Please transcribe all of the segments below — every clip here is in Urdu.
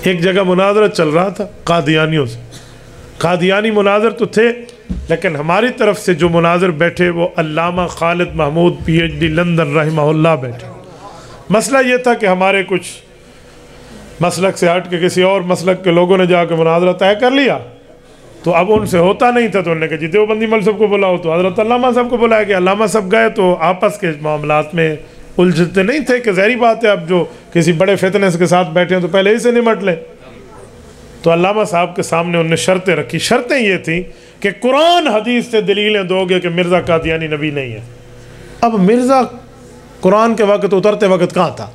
ایک جگہ مناظرہ چل رہا تھا قادیانیوں سے. قادیانی مناظر تو تھے، لیکن ہماری طرف سے جو مناظر بیٹھے وہ علامہ Khalid Mahmood P H D London رحمہ اللہ بیٹھے. مسئلہ یہ تھا کہ ہمارے کچھ مسلک سے ہٹ کے کسی اور مسلک کے لوگوں نے جا کے مناظرہ طے کر لیا، تو اب ان سے ہوتا نہیں تھا، تو انہوں نے کہا جی دیوبندی مول صاحب کو بلاؤ، تو حضرت علامہ صاحب کو بلایا گیا. علامہ صاحب گئے تو آپس کے معاملات میں الجھتے نہیں تھے کہ ظاہری بات ہے اب جو کسی بڑے فتنس کے ساتھ بیٹھے ہیں تو پہلے ہی سے نمٹ لیں. تو علامہ صاحب کے سامنے انہوں نے شرطیں رکھی. شرطیں یہ تھیں کہ قرآن حدیث سے دلیلیں دو گے کہ مرزا قادیانی نبی نہیں ہے. اب مرزا قرآن کے وقت اترتے وقت کہاں تھا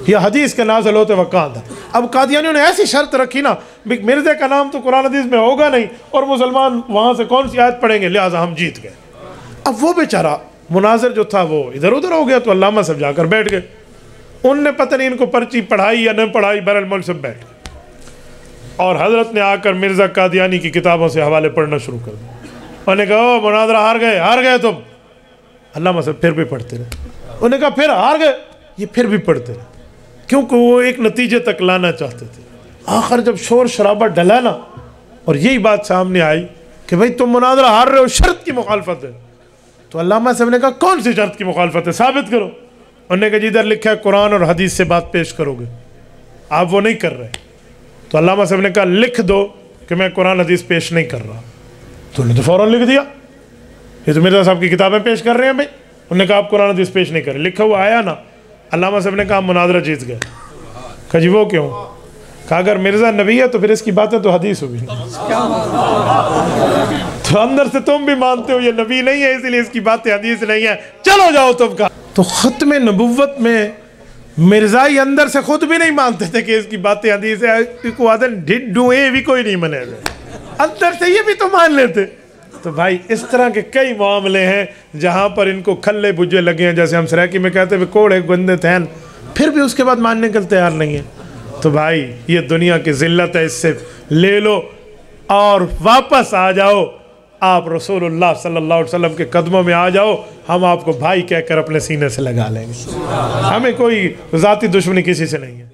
یا حدیث کے نازل ہوتے وقت کہاں تھا؟ اب قادیانیوں نے ایسی شرط رکھی نا، مرزا کا نام تو قرآن حدیث میں ہوگا نہیں اور مسلمان وہاں سے کون سی آیت پڑھیں گے، لہٰذا ہم جیت گئے. اب وہ بیچارہ مناظر جو تھا وہ ادھر ادھر ہو گیا، تو علامہ صاحب جا کر بیٹھ گئے. ان نے پتہ نہیں ان کو پرچی پڑھائی یا نہ پڑھائی، بہرحال مول صاحب بیٹھ گئے اور حضرت نے آ کر مرزا قادیانی کی کتابوں سے حوالے پڑھنا شروع کر دیا. انہوں نے کہا او مناظرہ ہار گئے تم. علامہ صاحب پھر بھی پڑھتے رہے. انہوں نے کہا پھر ہار گئے، یہ پھر بھی پڑھتے رہے، کیونکہ وہ ایک نتیجے تک لانا چاہتے تھے. آخر جب شور شرابہ ڈلا نا اور یہی بات سامنے آئی کہ بھئی تم مناظرہ ہار رہے ہو، شرط کی مخالفت ہے، تو علامہ صاحب نے کہا کون سی شرط کی مخالفت ہے، ثابت کرو. انہوں نے کہا جی ادھر لکھا ہے قرآن اور حدیث سے بات پیش کرو گے، آپ وہ نہیں کر رہے. تو علامہ صاحب نے کہا لکھ دو کہ میں قرآن حدیث پیش نہیں کر رہا. تو انہوں نے تو فوراً لکھ دیا، یہ تو مرزا صاحب کی کتابیں پیش کر رہے ہیں بھائی. انہوں نے کہا آپ قرآن حدیث پیش نہیں کر رہے، لکھا ہوا آیا نا. علامہ صاحب نے کہا مناظرہ جیت گئے. کہا جی وہ کیوں؟ کہا اگر مرزا نبی ہے تو پھر اس کی باتیں تو حدیث ہوئی، تو اندر سے تم بھی مانتے ہو یہ نبی نہیں ہے، اسی لیے اس کی باتیں حدیث نہیں ہیں، چلو جاؤ تم کا. تو ختم نبوت میں مرزائی اندر سے خود بھی نہیں مانتے تھے کہ اس کی باتیں حدیث ہے، بھی کوئی نہیں منے گا، اندر سے یہ بھی تو مان لیتے. تو بھائی اس طرح کے کئی معاملے ہیں جہاں پر ان کو کھلے بجے لگے ہیں، جیسے ہم سریکی میں کہتے ہیں کوڑے گندے تھین، پھر بھی اس کے بعد ماننے کے تیار نہیں ہیں. تو بھائی یہ دنیا کی ذلت ہے، اس سے لے لو اور واپس آ جاؤ، آپ رسول اللہ صلی اللہ علیہ وسلم کے قدموں میں آ جاؤ، ہم آپ کو بھائی کہہ کر اپنے سینے سے لگا لیں گے. ہمیں کوئی ذاتی دشمنی کسی سے نہیں ہے.